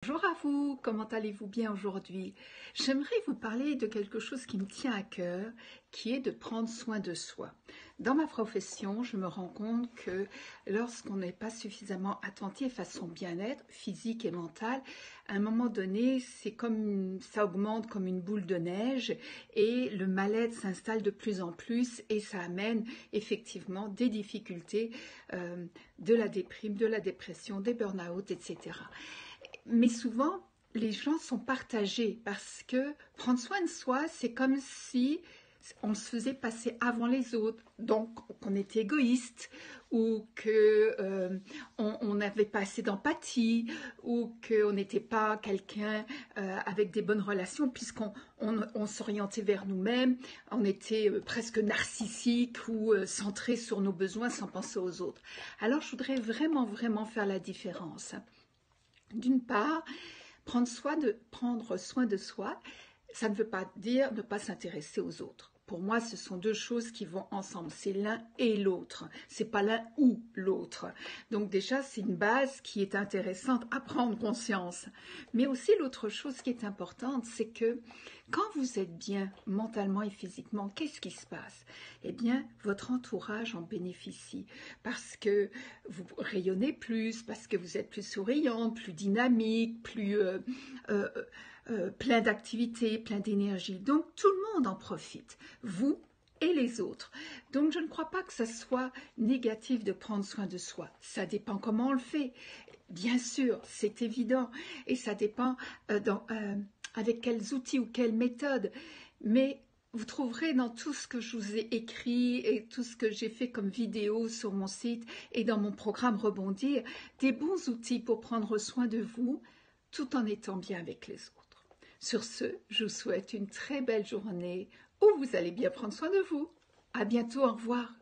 Bonjour à vous, comment allez-vous bien aujourd'hui? J'aimerais vous parler de quelque chose qui me tient à cœur, qui est de prendre soin de soi. Dans ma profession, je me rends compte que lorsqu'on n'est pas suffisamment attentif à son bien-être physique et mental, à un moment donné, ça augmente comme une boule de neige et le mal-être s'installe de plus en plus et ça amène effectivement des difficultés, de la déprime, de la dépression, des burn-out, etc. Mais souvent, les gens sont partagés parce que prendre soin de soi, c'est comme si on se faisait passer avant les autres, donc qu'on était égoïste ou qu'on n'avait pas assez d'empathie ou qu'on n'était pas quelqu'un avec des bonnes relations puisqu'on s'orientait vers nous-mêmes, on était presque narcissique ou centré sur nos besoins sans penser aux autres. Alors je voudrais vraiment faire la différence. D'une part, prendre soin de soi, ça ne veut pas dire ne pas s'intéresser aux autres. Pour moi, ce sont deux choses qui vont ensemble. C'est l'un et l'autre. C'est pas l'un ou l'autre. Donc déjà, c'est une base qui est intéressante à prendre conscience. Mais aussi l'autre chose qui est importante, c'est que quand vous êtes bien mentalement et physiquement, qu'est-ce qui se passe? Eh bien, votre entourage en bénéficie parce que vous rayonnez plus, parce que vous êtes plus souriant, plus dynamique, plus plein d'activité, plein d'énergie. Donc tout le monde en profite, vous et les autres. Donc je ne crois pas que ça soit négatif de prendre soin de soi. Ça dépend comment on le fait. Bien sûr, c'est évident. Et ça dépend avec quels outils ou quelles méthodes. Mais vous trouverez dans tout ce que je vous ai écrit et tout ce que j'ai fait comme vidéo sur mon site et dans mon programme Rebondir, des bons outils pour prendre soin de vous tout en étant bien avec les autres. Sur ce, je vous souhaite une très belle journée où vous allez bien prendre soin de vous. À bientôt, au revoir.